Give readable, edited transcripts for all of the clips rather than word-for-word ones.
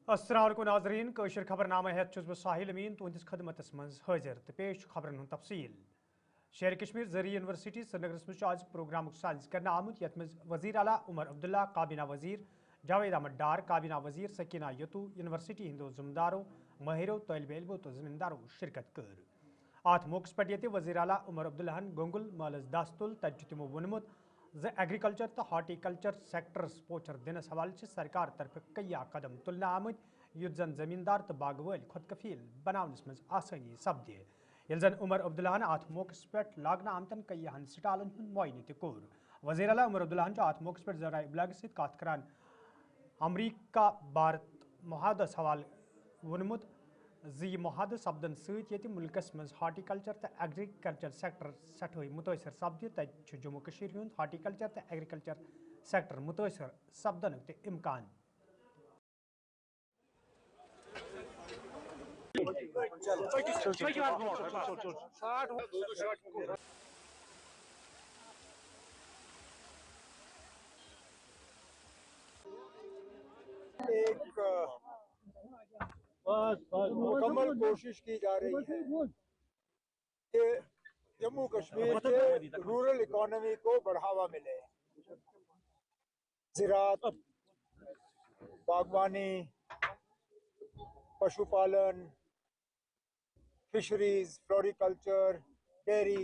अस्सलाम नाज़रीन कशर खबरनामा हेत छुस बह साहिल अमीन तुहंदिस खदमतस मज हाजिर तो पेश खबरन हुंद तफसील। शेर कश्मीर ज़री यूनिवर्सिटी श्रीनगरस मज आज प्रोग्राम साज करना आमुत यत मज वज़ीर आला उमर अब्दुल्ला, काबीना वज़ीर जावेद अहमद डार, काबीना वज़ीर सकीना यतू, यूनिवर्सिटी हिंदो ज़िम्मेदारों माहिरों तलब इल्मो तो ज़मींदारों शिरकत कर। आत मौक़स पे ये वज़ीर आला उमर अब्दुल्लाहन गोंगुल मालस दास्तुल तज तमो वोनमुत ज एग्रीकल्चर तो हार्टिकल्चर सेक्टरस पोचर दिनस हवाले सरकार तरफ कया कदम तुलना आमद युत जन जमींदार तो बागवल खुद कफील बनावनस मज आसानी सपदे। ये जन उमर अब्दुल्लाहन आत मौक़स पे लागना आमतन कयाहन स्टालन हुन मुआयने ते कोर। वज़ीर आला उमर अब्दुल्लाहन आत मौक़स पे ज़राए इब्लाग सत कत करान अमरीका भारत मुहादस हवाल वोनमुत जी मुहाद सपदन सत मुल्कस मज हार्टिकल्चर तो एग्रीकल्चर सेक्टर सठे मुतासर सपद तत जम्मू कशीर हुंद हार्टिकल्चर तो एग्रीकल्चर सेक्टर मुतासर सपदन ते इम्कान। एक मुकम्मल कोशिश की जा रही है कि जम्मू कश्मीर के रूरल इकोनॉमी को बढ़ावा मिले। ज़राअत, बागवानी, पशुपालन, फिशरीज, फ्लोरिकल्चर, डेयरी।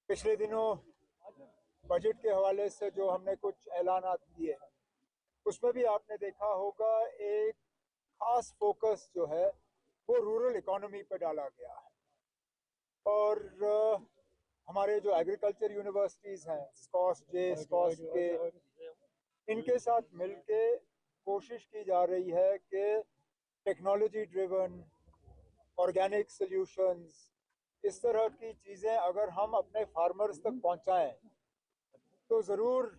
पिछले दिनों बजट के हवाले से जो हमने कुछ ऐलानात दिए उसमें भी आपने देखा होगा एक खास फोकस जो है वो रूरल इकोनॉमी पर डाला गया है। और हमारे जो एग्रीकल्चर यूनिवर्सिटीज़ हैं स्कॉस के इनके साथ मिलके कोशिश की जा रही है कि टेक्नोलॉजी ड्रिवन ऑर्गेनिक सॉल्यूशंस इस तरह की चीज़ें अगर हम अपने फार्मर्स तक पहुंचाएं तो ज़रूर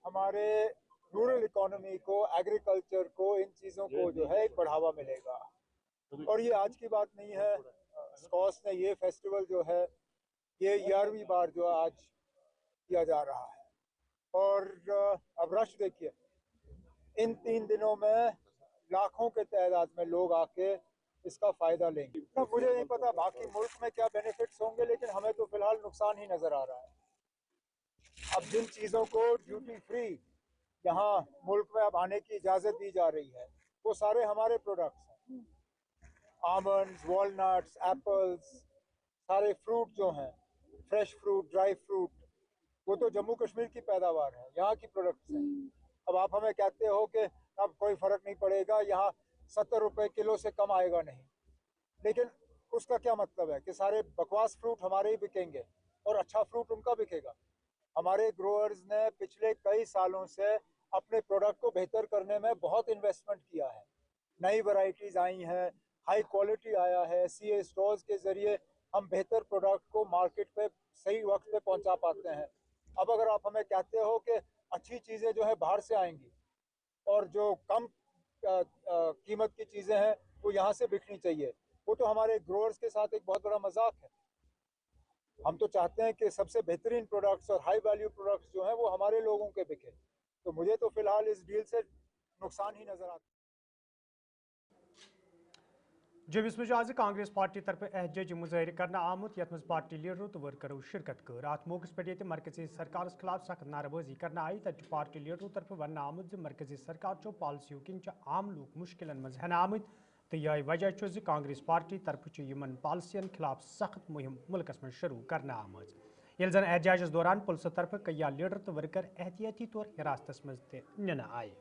हमारे रूरल इकोनॉमी को, एग्रीकल्चर को, इन चीज़ों को जो है एक बढ़ावा मिलेगा। और ये आज की बात नहीं है। स्कॉस ने ये फेस्टिवल जो है ये 11वीं बार जो आज किया जा रहा है। और अब रश देखिए, इन 3 दिनों में लाखों के तादाद में लोग आके इसका फायदा लेंगे। मुझे नहीं पता बाकी मुल्क में क्या बेनिफिट्स होंगे, लेकिन हमें तो फिलहाल नुकसान ही नजर आ रहा है। अब जिन चीज़ों को ड्यूटी फ्री यहाँ मुल्क में अब आने की इजाज़त दी जा रही है वो सारे हमारे प्रोडक्ट्स हैं। आमंड्स, वॉलनट्स, एप्पल्स, सारे फ्रूट जो हैं, फ्रेश फ्रूट, ड्राई फ्रूट, वो तो जम्मू कश्मीर की पैदावार है, यहाँ की प्रोडक्ट्स हैं। अब आप हमें कहते हो कि अब कोई फ़र्क नहीं पड़ेगा, यहाँ 70 रुपए किलो से कम आएगा नहीं, लेकिन उसका क्या मतलब है कि सारे बकवास फ्रूट हमारे ही बिकेंगे और अच्छा फ्रूट उनका बिकेगा। हमारे ग्रोअर्स ने पिछले कई सालों से अपने प्रोडक्ट को बेहतर करने में बहुत इन्वेस्टमेंट किया है। नई वैरायटीज आई हैं, हाई क्वालिटी आया है, सीए स्टोर्स के जरिए हम बेहतर प्रोडक्ट को मार्केट पे सही वक्त पे पहुंचा पाते हैं। अब अगर आप हमें कहते हो कि अच्छी चीज़ें जो है बाहर से आएंगी और जो कम कीमत की चीज़ें हैं वो यहाँ से बिकनी चाहिए, वो तो हमारे ग्रोअर्स के साथ एक बहुत बड़ा मजाक है। हम तो चाहते हैं कि सबसे बेहतरीन प्रोडक्ट्स और हाई वैल्यू प्रोडक्ट्स जो हैं वो हमारे लोगों के बिके। तो मुझे तो फिलहाल इस डील से नुकसान ही नजर आता है। जम्मूस मज आज कांग्रेस पार्टी तरफ एहतजाज मुजाहिर करना आमुत यथ मज पार्टी लीडरों तो वर्करों शिरकत कर। अत मौके पे मरकजी सरकार खिलाफ सख्त नाराबाजी करना आई तथ पार्टी लीडरों तरफ वन आमुत मरकजी सरकार चो पॉलिसियों किन आम लोग मुश्किलन मज हन आमुत तो यह वजह कांग्रेस पार्टी तरफ यमन पॉलिसियन खिलाफ सख्त मुहिम मुल्कस में शुरू करना आम। ये जन एहतजाज दौरान पुलिस तरफ कई लीडर तो वर्कर एहतियाती तौर हिरासत मज nin आए।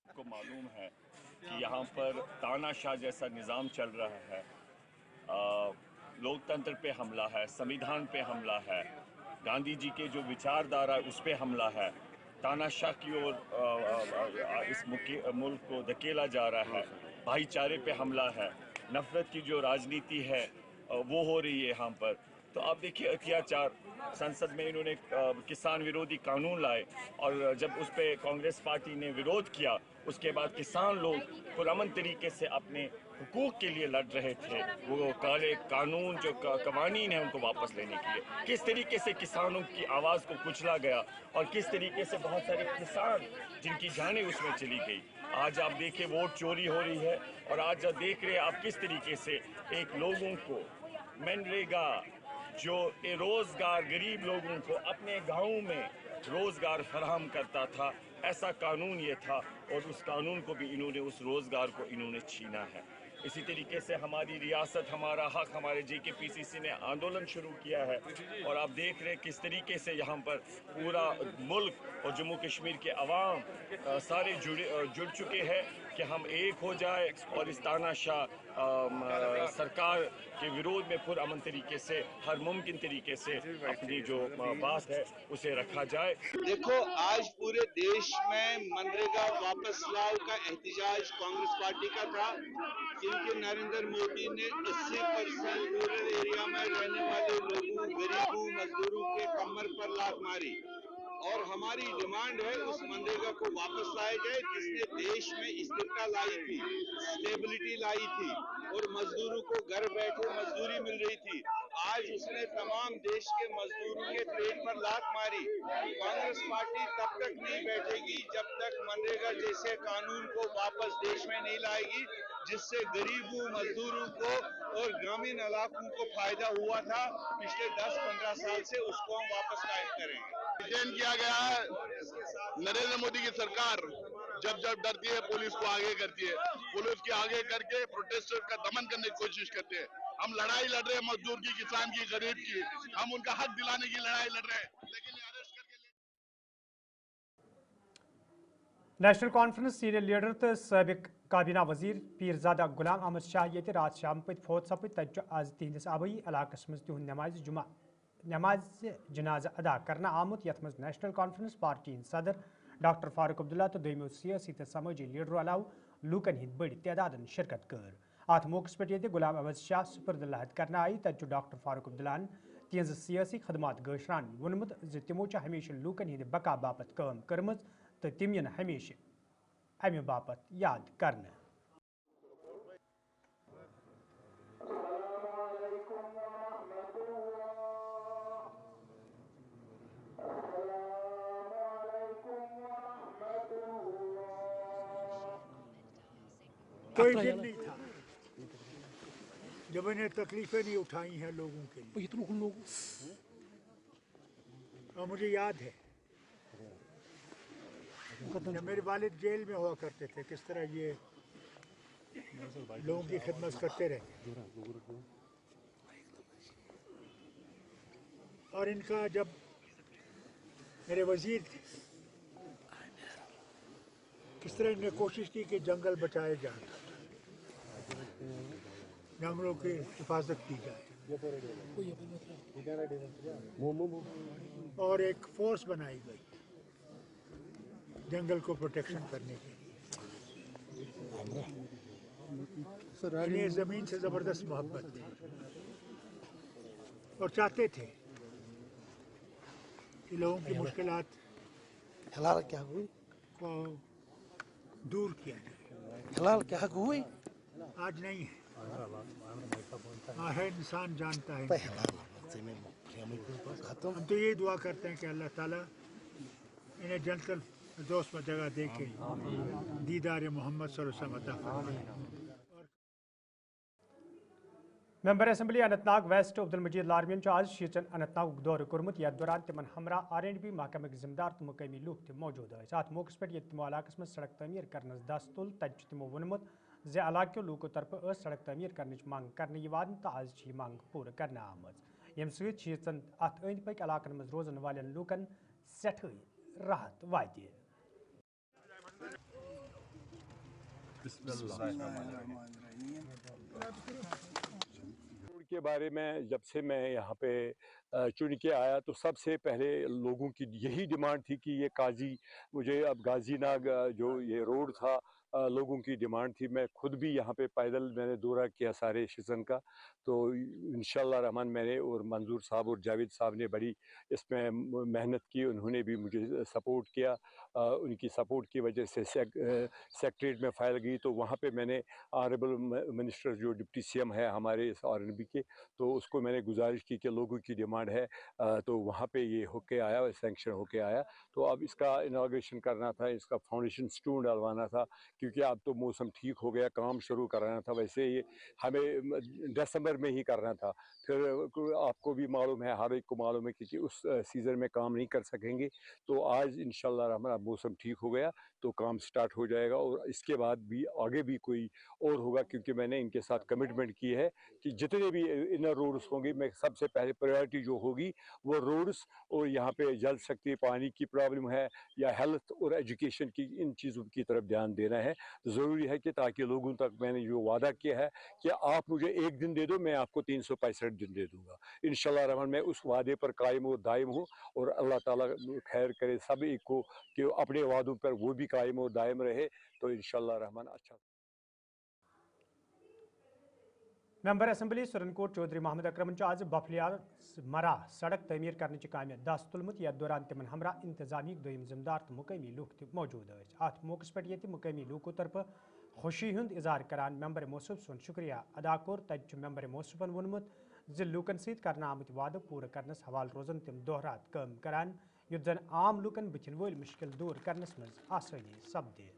को मालूम है कि यहाँ पर तानाशाह जैसा निज़ाम चल रहा है, लोकतंत्र पे हमला है, संविधान पे हमला है, गांधी जी के जो विचारधारा उस पे हमला है, तानाशाह की ओर इस मुल्क को धकेला जा रहा है, भाईचारे पे हमला है, नफरत की जो राजनीति है वो हो रही है यहाँ पर। तो आप देखिए अत्याचार, संसद में इन्होंने किसान विरोधी कानून लाए और जब उस पर कांग्रेस पार्टी ने विरोध किया, उसके बाद किसान लोग पुरअमन तरीके से अपने हुकूक के लिए लड़ रहे थे। वो काले कानून जो कवानीन है उनको वापस लेने के लिए किस तरीके से किसानों की आवाज़ को कुचला गया और किस तरीके से बहुत सारे किसान जिनकी जानें उसमें चली गई। आज आप देखिए वोट चोरी हो रही है और आज आप देख रहे हैं आप किस तरीके से एक लोगों को मनरेगा जो रोजगार गरीब लोगों को अपने गाँव में रोजगार फराहम करता था, ऐसा कानून ये था और उस कानून को भी इन्होंने उस रोजगार को इन्होंने छीना है। इसी तरीके से हमारी रियासत हमारा हक, हमारे JKPCC ने आंदोलन शुरू किया है और आप देख रहे हैं किस तरीके से यहाँ पर पूरा मुल्क और जम्मू कश्मीर के अवाम सारे जुड़ चुके हैं कि हम एक हो जाए और इस तानाशाह सरकार के विरोध में पुरअमन तरीके से हर मुमकिन तरीके से अपनी जो बात है उसे रखा जाए। देखो, आज पूरे देश में मनरेगा वापस लाओ का एहतजाज कांग्रेस पार्टी का था, क्योंकि नरेंद्र मोदी ने 80% रूरल एरिया में रहने वाले लोगों, गरीबों, मजदूरों के कमर पर लात मारी और हमारी डिमांड है उस मनरेगा को वापस लाया जाए जिसने देश में स्थिरता लाई थी, स्टेबिलिटी लाई थी और मजदूरों को घर बैठे मजदूरी मिल रही थी। आज उसने तमाम देश के मजदूरों के पेट पर लात मारी। कांग्रेस पार्टी तब तक नहीं बैठेगी जब तक मनरेगा जैसे कानून को वापस देश में नहीं लाएगी, जिससे गरीबों, मजदूरों को और ग्रामीण इलाकों को फायदा हुआ था पिछले 10-15 साल से, उसको हम वापस कायम करेंगे। डिटेन किया गया है। नरेंद्र मोदी की सरकार जब जब डरती है पुलिस को आगे करती है, पुलिस के आगे करके प्रोटेस्टर का दमन करने की कोशिश करते हैं। हम लड़ाई लड़ रहे हैं मजदूर की, किसान की, गरीब की, हम उनका हक दिलाने की लड़ाई लड़ रहे हैं, लेकिन अरेस्ट करके नेशनल कॉन्फ्रेंस सीनियर लीडर तो सबक काबीना वजीर पीरजादा गुलाम अहमद शाह ये रात शाम पे फौत सपद तज आज तिहंदिस आबई इलाकस मज तिहुंद नमाज जनाजा अदा करना आमुत यथ मज नेशनल कॉन्फ्रेंस पार्टी सदर डॉक्टर फारूक अब्दुल्ला तो दोमो सियासी तो समाजी लीडरों अलाव लूकन हिंद बड़ी तादाद शिरकत कर अत मौके पे गुलाम अहमद शाह सुपर्द लहद करना आई तज डॉक्टर फारूक अब्दुल्ला तिहज सियासी खदमात गशरान वोनमुत तिमो हमेशा लूकन हिंद बका बापत काम कर्म तो तिम यन हमेशा अमे बापत याद करना। कोई दिन नहीं था जब इन्हें तकलीफें नहीं उठाई हैं लोगों के लिए। और मुझे याद है जब मेरे वालिद जेल में हुआ करते थे किस तरह ये लोगों की खिदमत करते रहे। और इनका जब मेरे वजीर थे किस तरह इन्होंने कोशिश की कि जंगल बचाए जाए, जंगलों की हिफाजत की जाए और एक फोर्स बनाई गई जंगल को प्रोटेक्शन करने के लिए। इन्हें ज़मीन से ज़बरदस्त मोहब्बत थी और चाहते थे कि लोगों की मुश्किलात को दूर किया जाए। आज नहीं है, हर इंसान जानता है। हम तो ये दुआ करते हैं कि अल्लाह ताला इन्हें जन्नतुल फिरदौस में जगह दे के दीदार मोहम्मद सल्लल्लाहु अलैहि वसल्लम अता फरमाए। Member assembly Anantnag West Abdul Majeed Larmian आज शीचन अनंतनाग दौर कोर्मुत यथ दौरान तिमन हमरा R&B महकमे जिम्मेदार तो मुकामी लूक तम मौजूद अत मौके पे तमो इलाकस में सड़क तमीर करने दस तुल तज तमो वोनमुत जे इलाको लूको तरफ सड़क तमीर करने मांग करने तो आज मांग पूरा करने आमज यम शीचन अत अंद पक इलाकन में रोजन वाले लूकन सठ राहत वात। के बारे में जब से मैं यहाँ पे चुन के आया तो सबसे पहले लोगों की यही डिमांड थी कि ये काजी मुझे अब गाजीनाग जो ये रोड था लोगों की डिमांड थी। मैं खुद भी यहाँ पे पैदल मैंने दौरा किया सारे शिजन का, तो इंशाल्लाह रहमान मैंने और मंजूर साहब और जावेद साहब ने बड़ी इसमें मेहनत की, उन्होंने भी मुझे सपोर्ट किया। उनकी सपोर्ट की वजह से सेक्रेटरीट में फाइल गई, तो वहाँ पे मैंने ऑनरेबल मिनिस्टर जो डिप्टी सीएम है हमारे इस आरएनबी के, तो उसको मैंने गुजारिश की कि लोगों की डिमांड है, तो वहाँ पे ये होके आया, सैंक्शन होके आया। तो अब इसका इनाग्रेशन करना था, इसका फाउंडेशन स्टोन डलवाना था, क्योंकि अब तो मौसम ठीक हो गया, काम शुरू कराना था। वैसे ये हमें दिसंबर में ही करना था, फिर आपको भी मालूम है, हर एक को मालूम है कि उस सीज़न में काम नहीं कर सकेंगे। तो आज इंशाल्लाह रहमान मौसम ठीक हो गया तो काम स्टार्ट हो जाएगा, और इसके बाद भी आगे भी कोई और होगा, क्योंकि मैंने इनके साथ कमिटमेंट की है कि जितने भी इनर रोड्स होंगे, मैं सबसे पहले प्रायोरिटी जो होगी वो रोड्स, और यहाँ पे जल शक्ति, पानी की प्रॉब्लम है या हेल्थ और एजुकेशन की, इन चीज़ों की तरफ ध्यान देना है। ज़रूरी है कि ताकि लोगों तक मैंने जो वादा किया है कि आप मुझे एक दिन दे दो, मैं आपको 365 दिन दे दूंगा। इंशाल्लाह रहमान मैं उस वादे पर कायम और दायम हूँ, और अल्लाह ताला खैर करे सब एक को कि अपने वादों पर वो भी कायम और दायम रहे, तो इंशाल्लाह रहमान अच्छा। मेंबर असम्बली सुरनकोट चौधरी मोहम्मद अकरमन आज बफलियाल मरा सड़क तमीर करने काम दस तुलमुत, यथ दौरान तिमन हमरा इंतजामी दोयम जिम्मेदार तो मुकामी लूक मौजूद अत मौके पे मुकामी लूकों तरफ खुशी हुंद इजहार करान मेंबर मौसूफ सुन शुक्रिया अदा कोर। तत मेंबर मौसूफन वोनमुत ज लूकन सत करना आमत वादे पूरा करनस हवाल रोजन तिम दोहरात काम करान, युत जन आम लूकन बचन वोल मुश्किल दूर करनस मज आसानी सपदे।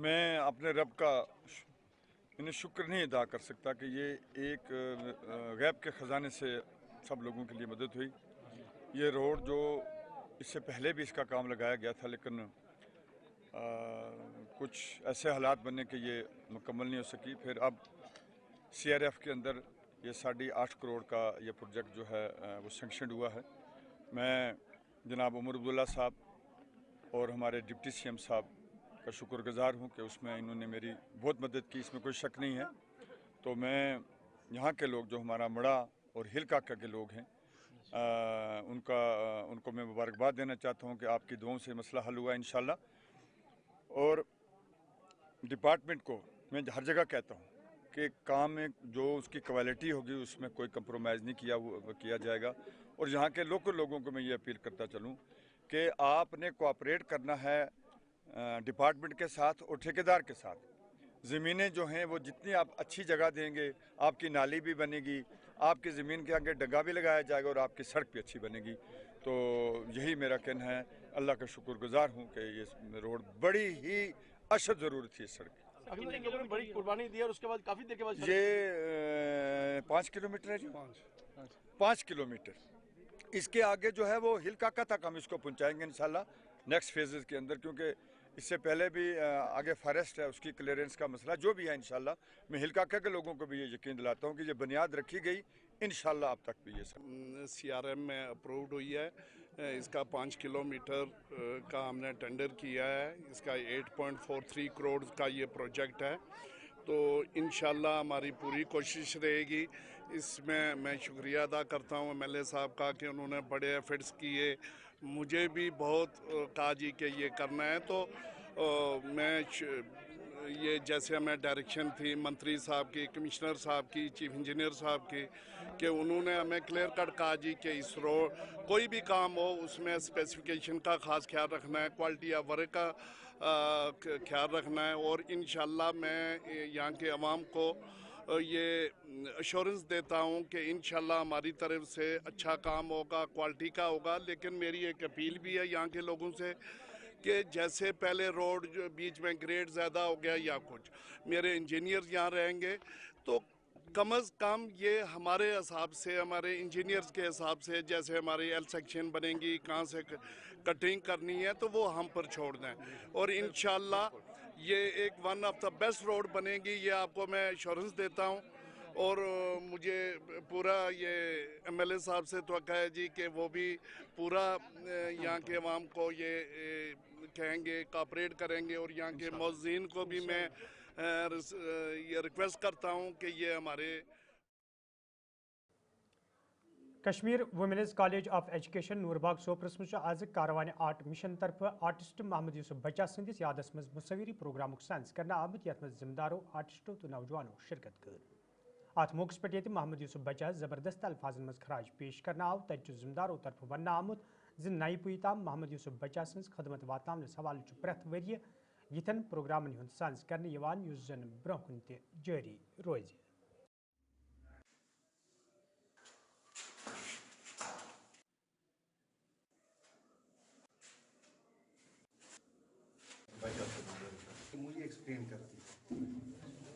मैं अपने रब का इन्हें शुक्र नहीं अदा कर सकता कि ये एक गैब के ख़जाने से सब लोगों के लिए मदद हुई। ये रोड जो इससे पहले भी इसका काम लगाया गया था, लेकिन कुछ ऐसे हालात बने कि ये मुकम्मल नहीं हो सकी। फिर अब CRF के अंदर ये 8.5 करोड़ का ये प्रोजेक्ट जो है वो सैंक्शन हुआ है। मैं जनाब उमर अब्दुल्ला साहब और हमारे डिप्टी CM साहब का शुक्रगुजार हूँ कि उसमें इन्होंने मेरी बहुत मदद की, इसमें कोई शक नहीं है। तो मैं यहाँ के लोग जो हमारा मड़ा और हिल काका के लोग हैं उनको मैं मुबारकबाद देना चाहता हूँ कि आपकी दुआओं से मसला हल हुआ इंशाल्लाह। और डिपार्टमेंट को मैं हर जगह कहता हूँ कि काम में जो उसकी क्वालिटी होगी उसमें कोई कंप्रोमाइज़ नहीं किया जाएगा। और यहाँ के लोकल लोगों को मैं ये अपील करता चलूँ कि आपने कोऑपरेट करना है डिपार्टमेंट के साथ और ठेकेदार के साथ। ज़मीनें जो हैं वो जितनी आप अच्छी जगह देंगे, आपकी नाली भी बनेगी, आपकी ज़मीन के आगे डगा भी लगाया जाएगा और आपकी सड़क भी अच्छी बनेगी। तो यही मेरा कहना है। अल्लाह का शुक्रगुजार हूँ कि ये रोड बड़ी ही अशद ज़रूरत थी इस सड़क की। लोगों ने बड़ी कुर्बानी दी और उसके बाद काफ़ी देर के बाद ये 5 किलोमीटर है जी, 5 किलोमीटर। इसके आगे जो है वो हिल काका तक हम इसको पहुँचाएँगे इंशाल्लाह नेक्स्ट फेजेस के अंदर, क्योंकि इससे पहले भी आगे फॉरेस्ट है, उसकी क्लियरेंस का मसला जो भी है इंशाल्लाह मैं हिल काका के लोगों को भी ये यकीन दिलाता हूँ कि ये बुनियाद रखी गई इंशाल्लाह अब तक भी ये सब CRM में अप्रूव्ड हुई है। इसका 5 किलोमीटर का हमने टेंडर किया है। इसका 8.43 करोड़ का ये प्रोजेक्ट है। तो इंशाल्लाह हमारी पूरी कोशिश रहेगी। इसमें मैं शुक्रिया अदा करता हूँ MLA साहब का कि उन्होंने बड़े एफर्ट्स किए। मुझे भी बहुत कहा जी कि ये करना है, तो मैं ये जैसे हमें डायरेक्शन थी मंत्री साहब की, कमिश्नर साहब की, चीफ इंजीनियर साहब की, कि उन्होंने हमें क्लियर कट कहा जी कि इस रोड कोई भी काम हो उसमें स्पेसिफिकेशन का ख़ास ख्याल रखना है, क्वालिटी ऑफ वर्क का ख्याल रखना है। और इंशाल्लाह मैं यहाँ के अवाम को ये अश्योरेंस देता हूँ कि इंशाल्लाह हमारी तरफ से अच्छा काम होगा, क्वालिटी का होगा। लेकिन मेरी एक अपील भी है यहाँ के लोगों से कि जैसे पहले रोड जो बीच में ग्रेड ज़्यादा हो गया या कुछ, मेरे इंजीनियर यहाँ रहेंगे तो कम अज़ कम ये हमारे हिसाब से, हमारे इंजीनियर्स के हिसाब से, जैसे हमारी L सेक्शन बनेंगी, कहाँ से कटिंग करनी है, तो वो हम पर छोड़ दें। और इंशाल्लाह ये एक one of the best road बनेगी, ये आपको मैं एश्योरेंस देता हूँ। اور مجھے پورا یہ MLA صاحب سے توقع ہے جی کہ وہ بھی پورا یہاں کے عوام کو یہ کہیں گے، کوآپریٹ کریں گے، اور یہاں کے موذین کو بھی میں یہ ریکویسٹ کرتا ہوں کہ یہ ہمارے Kashmir women's college of education Nurbagh سوپرس مز آز کاروان آرٹ مشن طرف آرٹسٹ محمد یوسف بچہ سندس یادس مز مصوری پروگرام سائنس کرنا آمت یت مز ذمہ دارو آرٹسٹو تو نوجوانوں شرکت کر ات موقع پہ محمد یوسف بچہ زبردست الفاظن مز خراج پیش کرنا آو تت ذمہ دارو طرف ون آمت نئی پوئی تام محمد یوسف بچہ سن خدمت واتن حوالہ پریت وریہ یتن پروگرامن ہند سائنس کرنے اس زن برہ کن تہ جاری روز. مجھے ایکسپلین کرتی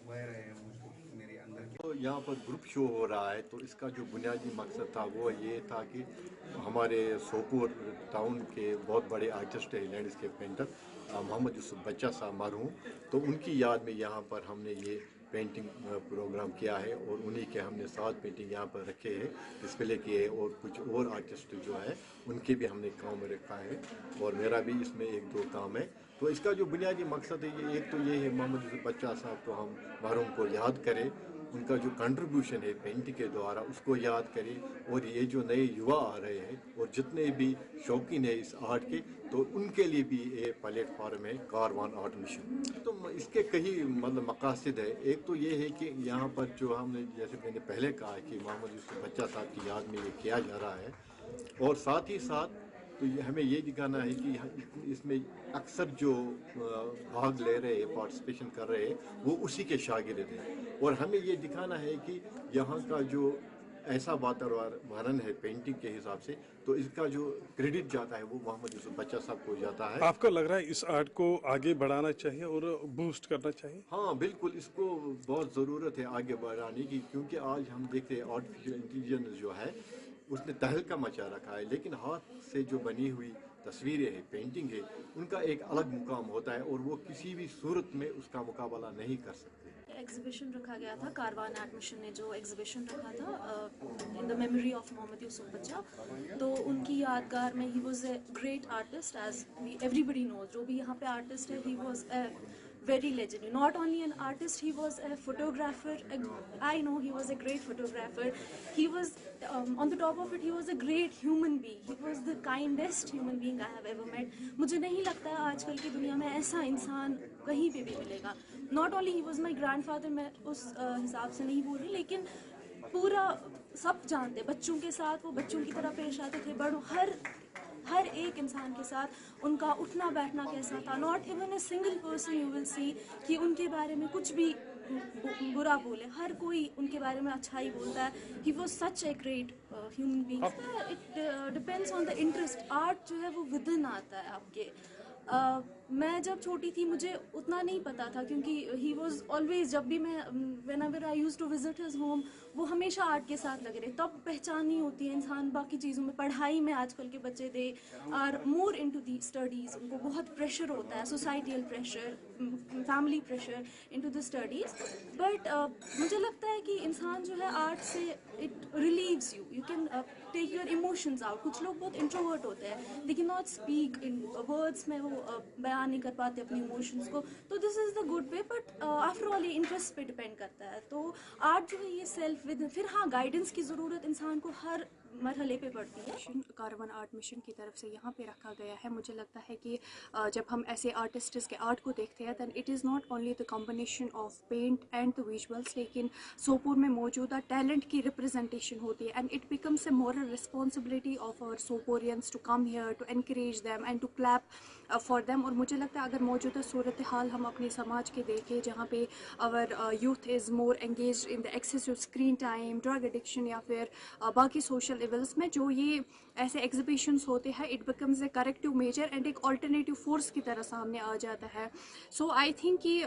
میرے اندر تو یہاں پر گروپ شو ہو رہا ہے، تو اس کا جو بنیادی مقصد تھا وہ یہ تھا کہ ہمارے سوپور ٹاؤن کے بہت بڑے آرٹسٹ ہیں، لینڈسکیپ پینٹر محمد یوسف بچہ صاحب مرحوم، تو ان کی یاد میں یہاں پر ہم نے یہ پینٹنگ پروگرام کیا ہے، اور انہی کے ہم نے 7 پینٹنگ یہاں پر رکھے ہیں، ڈسپلے کیے ہیں، اور کچھ اور آرٹسٹ جو ہے ان کے بھی ہم نے کام میں رکھا ہے، اور میرا بھی اس میں 1-2 کام ہے. تو اس کا جو بنیادی مقصد ہے یہ ایک تو یہ ہے محمد یوسف بچہ صاحب کو ہم مرحوم کو یاد کریں، ان کا جو کنٹریبیوشن ہے پینٹنگ کے دوارا اس کو یاد کریں، اور یہ جو نئے یوا آ رہے ہیں اور جتنے بھی شوقین ہیں اس آرٹ کے، تو ان کے لیے بھی ایک پلیٹ فارم ہے کاروان آرٹ مشن. تو اس کے کئی مقاصد ہے. ایک تو یہ ہے کہ یہاں پر جو ہم نے جیسے میں نے پہلے کہا کہ محمد یوسف بچہ صاحب کی یاد میں یہ کیا جا رہا ہے، اور ساتھ ہی ساتھ تو ہمیں یہ دکھانا ہے کہ اس میں اکثر جو بھاگ لے رہے ہیں، پارٹیسپیشن کر رہے ہیں، وہ اسی کے شاگرد ہیں، اور ہمیں یہ دکھانا ہے کہ یہاں کا جو ایسا واتاورن ہے پینٹنگ کے حساب سے، تو اس کا جو کریڈٹ جاتا ہے وہ محمد یوسف بچہ صاحب کو جاتا ہے. آپ کو لگ رہا ہے اس آرٹ کو آگے بڑھانا چاہیے اور بوسٹ کرنا چاہیے؟ ہاں بالکل، اس کو بہت ضرورت ہے آگے بڑھانے کی، کیونکہ آج ہم دیکھتے ہیں آرٹیفیشل انٹیلیجنس جو ہے اس نے تہلکہ مچا رکھا ہے، لیکن ہاتھ سے جو بنی ہوئی تصویریں ہیں، پینٹنگ ہے، ان کا ایک الگ مقام ہوتا ہے، اور وہ کسی بھی صورت میں اس کا مقابلہ نہیں کر سکتے. ایگزیبیشن رکھا گیا تھا، کاروان آرٹ مشن نے جو ایگزیبیشن رکھا تھا ان دا میموری آف محمد یوسف بچہ، تو ان کی یادگار میں ہی was a great artist as everybody knows. جو بھی یہاں پہ آرٹسٹ ہے، ہی was a very legendary. Not only an artist, he was a photographer. I know he was a great photographer. He was on the top of it, he was a great human being. He was the kindest human being I have ever met. مجھے نہیں لگتا ہے آج کل کی دنیا میں ایسا انسان کہیں پہ بھی ملے گا. Not only he was my grandfather, میں اس حساب سے نہیں بول رہی، لیکن پورا سب جانتے، بچوں کے ساتھ وہ بچوں کی طرح پیش آتے تھے، بڑوں ہر ایک انسان کے ساتھ ان کا اٹھنا بیٹھنا کیسا تھا. Not even a single person you will see کہ ان کے بارے میں کچھ بھی برا بولے، ہر کوئی ان کے بارے میں اچھا ہی بولتا ہے. ہی was such a great human being. It depends on the interest. Art جو ہے وہ ود ان آتا ہے آپ کے. میں جب چھوٹی تھی مجھے اتنا نہیں پتا تھا، کیونکہ ہی واز آلویز، جب بھی میں whenever I use to visit his home, وہ ہمیشہ آرٹ کے ساتھ لگے رہے. تب پہچان نہیں ہوتی ہے انسان باقی چیزوں میں. پڑھائی میں آج کل کے بچے they are more into the studies, ان کو بہت پریشر ہوتا ہے، societal pressure, family pressure into the studies. But مجھے لگتا ہے کہ انسان جو ہے آرٹ سے it relieves you, you can take your emotions out. کچھ لوگ بہت انٹروورٹ ہوتے ہیں، they can not speak in words میں، وہ بیان نہیں کر پاتے اپنی ایموشنز کو. تو this is the good way, but after all یہ انٹرسٹ پہ ڈپینڈ کرتا ہے. تو آرٹ جو ہے یہ سیلف ود، پھر ہاں گائیڈنس کی ضرورت انسان کو ہر مرحلے پہ پڑتی ہے. کاروان آرٹ مشن کی طرف سے یہاں پہ رکھا گیا ہے. مجھے لگتا ہے کہ جب ہم ایسے آرٹسٹس کے آرٹ کو دیکھتے ہیں then it is not only the combination of paint and the visuals, لیکن سوپور میں موجودہ ٹیلنٹ کی ریپرزنٹیشن ہوتی ہے. And it becomes a moral responsibility of our Soporeans to come here to encourage them and to clap for them. اور مجھے لگتا ہے اگر موجودہ صورتحال ہم اپنے سماج کے دیکھیں، جہاں پہ اور youth is more engaged in the excessive screen time, drug addiction یا پھر باقی سوشل ایونٹس میں، جو یہ ایسے ایگزیبیشنس ہوتے ہیں it becomes a corrective measure and ایک آلٹرنیٹیو فورس کی طرح سامنے آ جاتا ہے. سو آئی تھنک کہ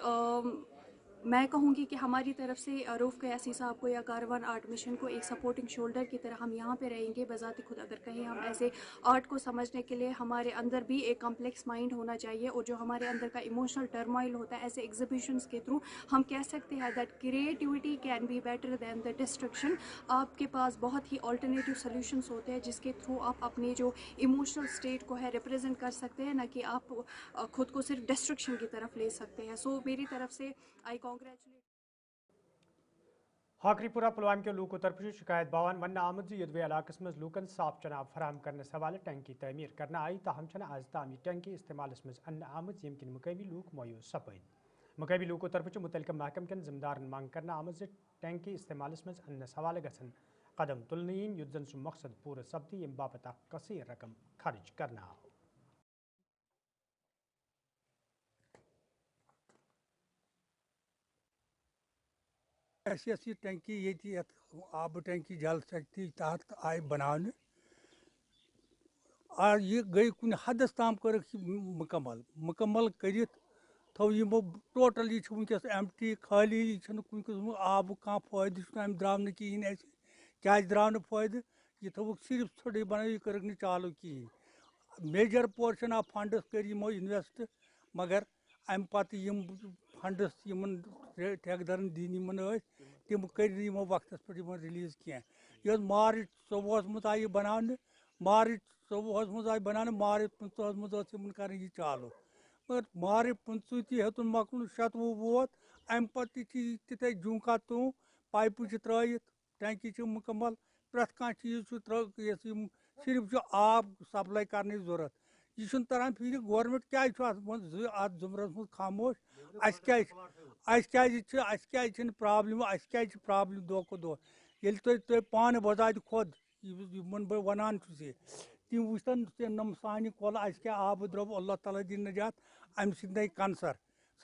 मैं कहूँगी कि हमारी तरफ से रऊफ़ क़यासी साहब को या कारवान आर्ट मिशन को एक सपोर्टिंग शोल्डर की तरह हम यहाँ पे रहेंगे। बज़ात खुद अगर कहें हम ऐसे आर्ट को समझने के लिए हमारे अंदर भी एक कम्प्लेक्स माइंड होना चाहिए, और जो हमारे अंदर का इमोशनल टर्मोइल होता है ऐसे एग्जीबिशंस के थ्रू हम कह सकते हैं that creativity can be better than the destruction. आपके पास बहुत ही ऑल्टरनेटिव सोल्यूशंस होते हैं जिसके थ्रू आप अपने जो इमोशनल स्टेट को है रिप्रेजेंट कर सकते हैं, ना कि आप खुद को सिर्फ डिस्ट्रक्शन की तरफ ले सकते हैं। सो मेरी तरफ से आई कांग्रेचुलेट। हाकरीपुरा पुलवाम के लूक तरफ शिकायत बावन वन आमद यदवे इलाकस मज लूकन साफ चनाब फराम करने हवाले टंकी तमीर करना आई, ताहम छन आज तामी टंकी इस्तेमाल मज अन्न आमद यमकिन मुकवी लूक मायूस सपद। मुकवी लूक तरफ मुतलका महकम कन जिम्मेदार मांग करना आमद टंकी इस्तेमाल मज अन्न हवाले गसन कदम तुलनीन युद्धन सु मकसद पूरा सब्दी यम बाबत कसीर रकम खर्च करना। ऐसी टंकी ये आब टंकी जल शक्ति तहत आई बनाने और ये गई कुन हदस ताम कर मुकम्मल कर थो यमो टोटल ये वनकस एम्प्टी खाली कुन किस्म आब कह फायद द्राव न कहें क्या द्राव न फायद ये थोक सिर्फ थोड़े बना ये कर चालू कहें। मेजर पोर्शन ऑफ फंड्स कर इन्वेस्ट, मगर अम पत फंड्स ठेकेदारन दिन तम कर वक्त पे रिलीज कह। मार्च 14 मज आई बनाने, मार्च 14 मज आई बनाने, मार्च 15 मज कर चालू, मगर मार्च 15 ती हेतुन मकल 27 वोत अम पे तिथे जूका तू पाइप त्रत टंकी मुकम्मल प्रत कह चीज सिर्फ आब सप्लाई करने जरूरत। यह तरान फिर गवर्नमेंट क्या अत जुमरस मज खामोश। प्रॉब्लम प्रॉब्लम दो को दो ये तुम पान बजात खुद बह वन तम वुचन नम सान कल क्या आब द्रव अल्लाह ताला दिन नजात अम सद कंसर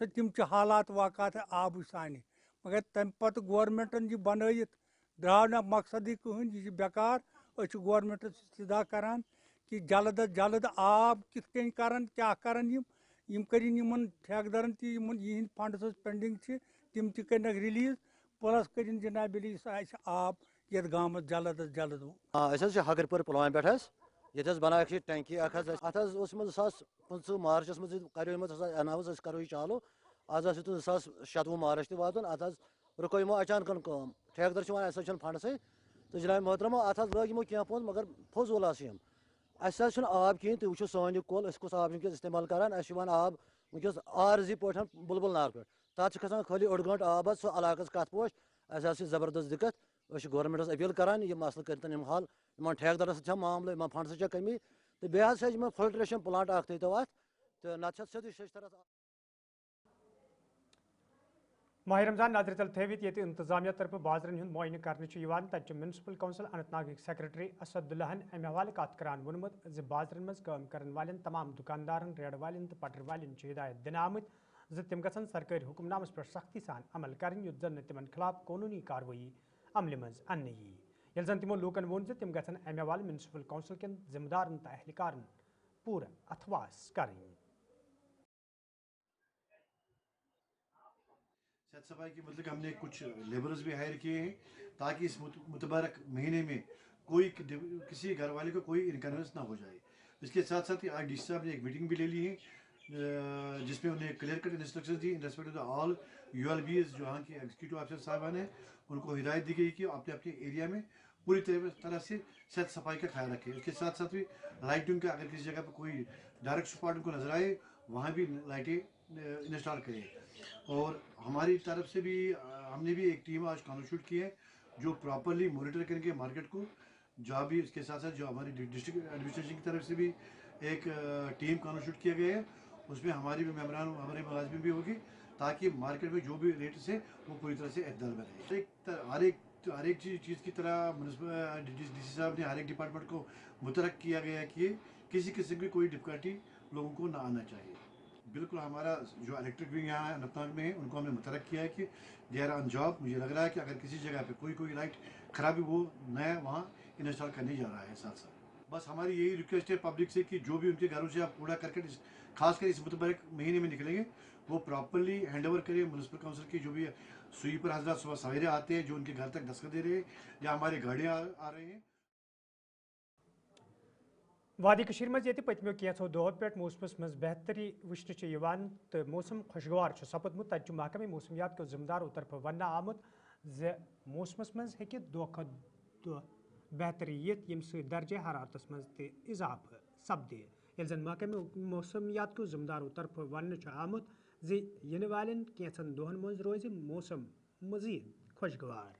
सो तम हालात वाकत आब सान, मगर तम पत गवर्नमेंटन यह बनत द्राव ना मकसद कहन यह बेकार। गवर्नमेंट सिदा करान कि जल्द अज जल्द आब कित करन क्या करन यम कर ठेकेदारन तहद फंड्स पेंडिंग तम कर रिलीज प्लस कर जनाब आब ये गाँव जल्द अज जल्द। हाकरपुर पुलवाम पे ये बना टंकी अत 2015 मार्चस मज अनाउंस करो यह चालू, आज 2027 मार्च तक वातन अत रुको यमो अचानक कम ठेकेदार वन फंड्स तो जनाब मोहतरमा अत लग यमो कह पोन, मगर फजूल यम अस आब कहें तुम वो सान कल कस आब इस्तेमाल करान आब वनकस आरजी पे बुलबुल नार पे तथा खसान खाली ओड गंट आब सह इलाक कत पोश अस जबरदस्त दिक्कत। गवर्नमेंटस अपील करान यह मसल कर हल इन ठेकेदार सह मामल इन फंड्स कमी तो बेहद फिल्ट्रेशन प्लांट तो अत तो नत तरह। माह रमजान नजर तल थवित ये इंतजामिया तरफ बाजरन हुंद मुआयन करने तत म्यूनसिपल कौंसिल अनंतनाग सेक्रेटरी असदुल्लाहन अमे हवाले कत करान वोनमुत ज बाजरन मज काम करन वालेन तमाम दुकानदारन रेड वालेन तो पटर वालेन हिदायत दिन आमत ज तिम गसन सरकारी हुक्मनामस पर सख्ती सान अमल करन युत जन तिमन खिलाफ कानूनी कार्रवाई अमल मज अन्न यी। यल जन तिमो लूकन वोन ज तिम गसन अमे हवाले म्यूनसिपल कौंसिल के जिम्मेदारन तो अहलकारन पूरा अथवास करें। सेहत सफाई के मतलब हमने कुछ लेबरर्स भी हायर किए हैं ताकि इस मुतबारक महीने में कोई किसी घर वाले को कोई इनकन्वीनियंस ना हो जाए। इसके साथ साथ आज डी साहब ने एक मीटिंग भी ले ली है जिसमें उन्हें clear cut instruction the in respect of all ULBs जो यहाँ के एग्जीक्यूटिव ऑफिसर साहबान हैं, उनको हिदायत दी गई कि अपने अपने एरिया में पूरी तरह से सेहत सफाई का ख्याल रखें। इसके साथ साथ भी लाइटिंग का अगर किसी जगह पर कोई डायरेक्ट स्पॉट उनको नजर आए वहाँ भी लाइटें इंस्टॉल करें। और हमारी तरफ से भी हमने भी एक टीम आज कॉन्स्टिट्यूट की है जो प्रॉपरली मॉनिटर करेंगे मार्केट को। जहाँ भी इसके साथ साथ जो हमारी डिस्ट्रिक्ट एडमिनिस्ट्रेशन की तरफ से भी एक टीम कॉन्स्टिट्यूट किया गया है, उसमें हमारी भी मेम्बरान हमारे मुलाजिम भी होगी ताकि मार्केट में जो भी रेट्स है वो पूरी तरह से एतदाल में रहे। हर एक चीज़ की तरह म्यूनसिपल DC साहब ने हर एक डिपार्टमेंट को मुतरक किया गया है कि किसी किस्म की कोई डिफिकल्टी लोगों को ना आना चाहिए। बिल्कुल हमारा जो इलेक्ट्रिक विंग यहाँ अनंतनाग में है उनको हमने मुतरक किया है कि दे आर ऑन जॉब। मुझे लग रहा है कि अगर किसी जगह पे कोई लाइट खराबी वो नया वहाँ इंस्टॉल करने जा रहा है। साथ साथ बस हमारी यही रिक्वेस्ट है पब्लिक से कि जो भी उनके घरों से आप कूड़ा करकट खासकर इस मुतबरक महीने में निकलेंगे वो प्रॉपरली हैंड ओवर करें म्यूनसिपल काउंसिल की जो भी स्वीपर हजरात सुबह सवेरे आते हैं जो उनके घर तक दस्तखत दे रहे हैं या हमारे गाड़ियाँ आ रहे हैं. वादी कशीर मज ये पतमो कैंसो दो पे मौसमस मज बेहतरी वुचन तो मौसम खुशगवार सपदमुत तक महकमे मौसमियात के जिम्मेदारों तरफ वन आमुत ज मौसमस मज हेकि दो दो बेहतरी यम दर्जे हरारतस मज ते इजाफा सपदे ये जन महकमे मौसमियात के जिम्मेदारों तरफ वन आमुत ज इन वालन कैंसन दोहन मज रोज मौसम मजीद खुशगवार.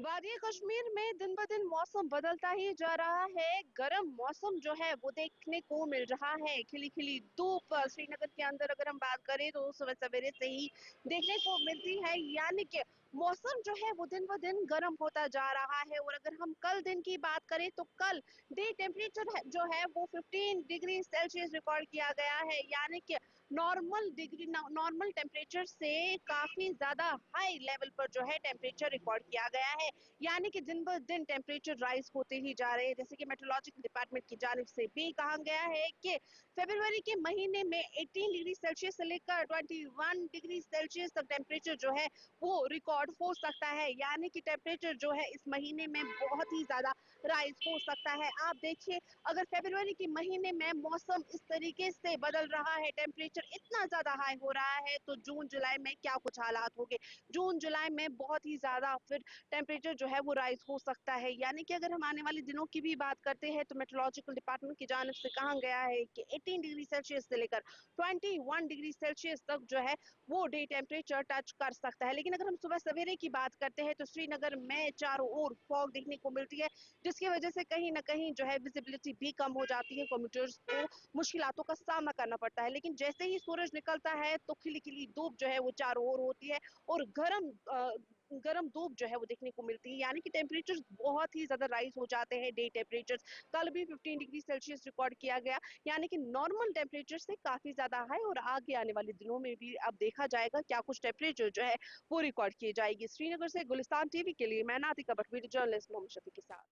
वादी कश्मीर में दिन ब दिन मौसम बदलता ही जा रहा है. गर्म मौसम जो है वो देखने को मिल रहा है. खिली खिली धूप श्रीनगर के अंदर अगर हम बात करें तो सुबह सवेरे से ही देखने को मिलती है. यानी कि मौसम जो है वो दिन ब दिन गर्म होता जा रहा है. और अगर हम कल दिन की बात करें तो कल डे टेम्परेचर जो है वो 15 डिग्री सेल्सियस रिकॉर्ड किया गया है. यानी कि नॉर्मल टेम्परेचर से काफी ज्यादा हाई लेवल पर जो है टेम्परेचर रिकॉर्ड किया गया है. यानी कि दिन ब दिन टेम्परेचर राइज होते ही जा रहे हैं. जैसे कि मेट्रोलॉजिकल डिपार्टमेंट की जानिब से भी कहा गया है कि फरवरी के महीने में 18 डिग्री सेल्सियस से लेकर 21 डिग्री सेल्सियस तक टेम्परेचर जो है वो रिकॉर्ड हो सकता है. यानी कि टेम्परेचर जो है इस महीने में बहुत ही ज्यादा राइज हो सकता है. आप देखिए अगर फरवरी के महीने में मौसम इस तरीके से बदल रहा है, टेम्परेचर इतना ज्यादा हाई हो रहा है, तो जून जुलाई में क्या कुछ हालात होंगे. जून जुलाई में बहुत ही ज्यादा फिर टेम्परेचर जो है वो राइज हो सकता है. यानी कि अगर हम आने वाले दिनों की भी बात करते हैं तो मेट्रोलॉजिकल डिपार्टमेंट की जानिब से कहा गया है कि 18 डिग्री सेल्सियस से लेकर 21 डिग्री सेल्सियस तक जो है वो डे टेम्परेचर टच कर सकता है. लेकिन अगर हम सुबह सवेरे की बात करते हैं तो श्रीनगर में चारों ओर फॉग देखने को मिलती है, जिसकी वजह से कहीं ना कहीं जो है विजिबिलिटी भी कम हो जाती है. कम्यूटर्स को मुश्किलातों का सामना करना पड़ता है. लेकिन जैसे ही सूरज निकलता है तो खिली खिली धूप जो है वो चारों ओर होती है और गर्म धूप जो है वो देखने को मिलती है. यानी कि टेम्परेचर बहुत ही ज्यादा राइज हो जाते हैं. डे टेम्परेचर कल भी 15 डिग्री सेल्सियस रिकॉर्ड किया गया. यानी कि नॉर्मल टेम्परेचर से काफी ज्यादा है और आगे आने वाले दिनों में भी अब देखा जाएगा क्या कुछ टेम्परेचर जो है वो रिकॉर्ड की जाएगी. श्रीनगर से गुलिस्तान टीवी के लिए मैं नातिका भट्ट, वीडियो जर्नलिस्ट मोहम्मद शफी के साथ.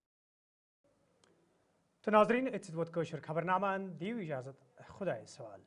तो नाजरीन खबरनामा दी इजाजत खुदा सवाल.